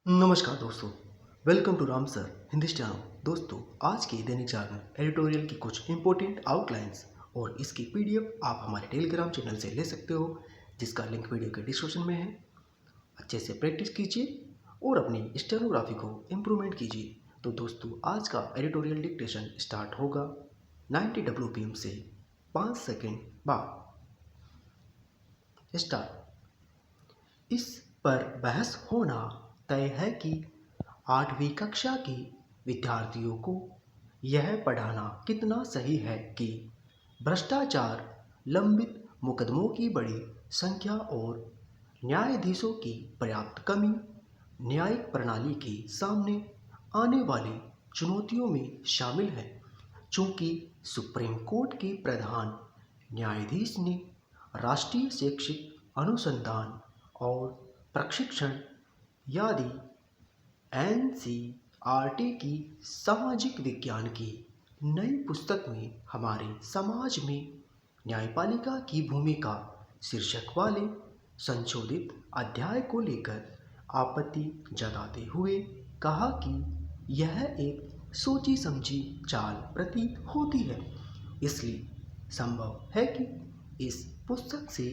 नमस्कार दोस्तों। Welcome to Ram sir Hindi channel. दोस्तों, आज के दैनिक जागरण एडिटोरियल की कुछ इंपॉर्टेंट आउटलाइंस और इसकी पीडीएफ आप हमारे टेलीग्राम चैनल से ले सकते हो, जिसका लिंक वीडियो के डिस्क्रिप्शन में है। अच्छे से प्रैक्टिस कीजिए और अपनी स्टेनोग्राफी को इम्प्रूवमेंट कीजिए। तो दोस्तों, आज का एडिटोरियल डिक्टेशन स्टार्ट होगा 90 WPM से 5 सेकेंड बाद। स्टार्ट। इस पर बहस होना तय है कि 8वीं कक्षा के विद्यार्थियों को यह पढ़ाना कितना सही है कि भ्रष्टाचार, लंबित मुकदमों की बड़ी संख्या और न्यायाधीशों की पर्याप्त कमी न्यायिक प्रणाली के सामने आने वाली चुनौतियों में शामिल है। चूंकि सुप्रीम कोर्ट के प्रधान न्यायाधीश ने राष्ट्रीय शैक्षिक अनुसंधान और प्रशिक्षण यानी NCERT की सामाजिक विज्ञान की नई पुस्तक में हमारे समाज में न्यायपालिका की भूमिका शीर्षक वाले संशोधित अध्याय को लेकर आपत्ति जताते हुए कहा कि यह एक सोची समझी चाल प्रतीत होती है। इसलिए संभव है कि इस पुस्तक से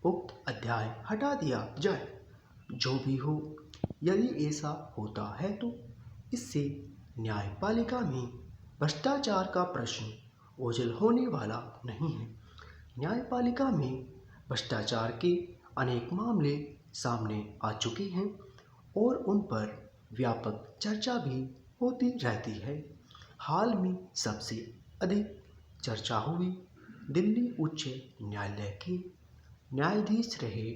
उक्त अध्याय हटा दिया जाए। जो भी हो, यदि ऐसा होता है तो इससे न्यायपालिका में भ्रष्टाचार का प्रश्न ओझल होने वाला नहीं है। न्यायपालिका में भ्रष्टाचार के अनेक मामले सामने आ चुके हैं और उन पर व्यापक चर्चा भी होती रहती है। हाल में सबसे अधिक चर्चा हुई दिल्ली उच्च न्यायालय के न्यायाधीश रहे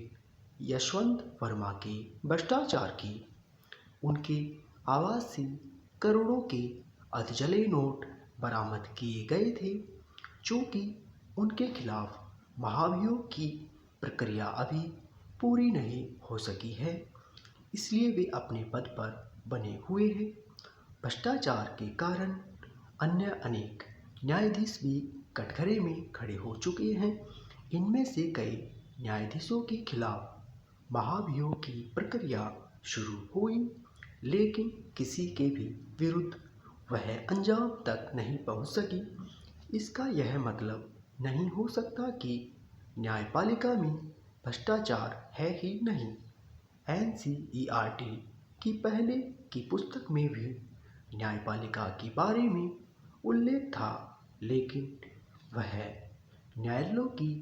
यशवंत वर्मा के भ्रष्टाचार की। उनके आवास से करोड़ों के अधजले नोट बरामद किए गए थे, जो कि उनके खिलाफ महाभियोग की प्रक्रिया अभी पूरी नहीं हो सकी है, इसलिए वे अपने पद पर बने हुए हैं। भ्रष्टाचार के कारण अन्य अनेक न्यायाधीश भी कटघरे में खड़े हो चुके हैं। इनमें से कई न्यायाधीशों के खिलाफ महाभियोग की प्रक्रिया शुरू हुई, लेकिन किसी के भी विरुद्ध वह अंजाम तक नहीं पहुंच सकी। इसका यह मतलब नहीं हो सकता कि न्यायपालिका में भ्रष्टाचार है ही नहीं। NCERT की पहले की पुस्तक में भी न्यायपालिका के बारे में उल्लेख था, लेकिन वह न्यायालयों की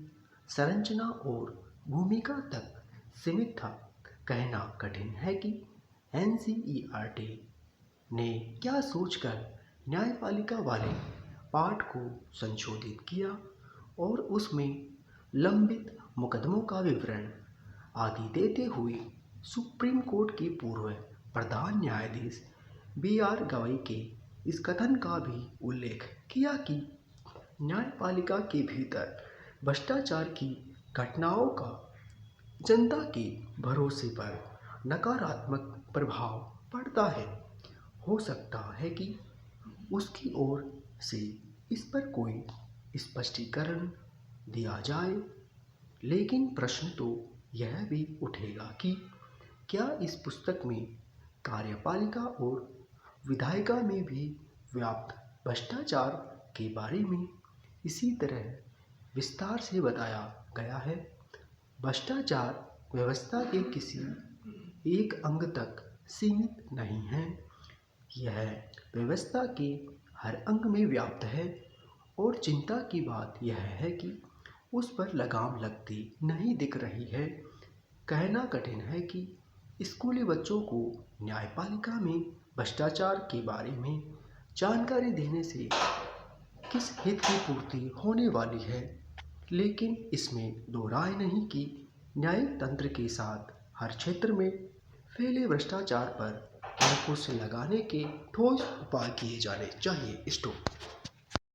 संरचना और भूमिका तक सीमित था। कहना कठिन है कि NCERT ने क्या सोचकर न्यायपालिका वाले पाठ को संशोधित किया और उसमें लंबित मुकदमों का विवरण आदि देते हुए सुप्रीम कोर्ट के पूर्व प्रधान न्यायाधीश BR गवई के इस कथन का भी उल्लेख किया कि न्यायपालिका के भीतर भ्रष्टाचार की घटनाओं का जनता के भरोसे पर नकारात्मक प्रभाव पड़ता है। हो सकता है कि उसकी ओर से इस पर कोई स्पष्टीकरण दिया जाए, लेकिन प्रश्न तो यह भी उठेगा कि क्या इस पुस्तक में कार्यपालिका और विधायिका में भी व्याप्त भ्रष्टाचार के बारे में इसी तरह विस्तार से बताया गया है। भ्रष्टाचार व्यवस्था के किसी एक अंग तक सीमित नहीं है, यह व्यवस्था के हर अंग में व्याप्त है और चिंता की बात यह है कि उस पर लगाम लगती नहीं दिख रही है। कहना कठिन है कि स्कूली बच्चों को न्यायपालिका में भ्रष्टाचार के बारे में जानकारी देने से किस हित की पूर्ति होने वाली है, लेकिन इसमें दो राय नहीं कि न्यायिक तंत्र के साथ हर क्षेत्र में फैले भ्रष्टाचार पर अंकुश लगाने के ठोस उपाय किए जाने चाहिए। स्टॉप।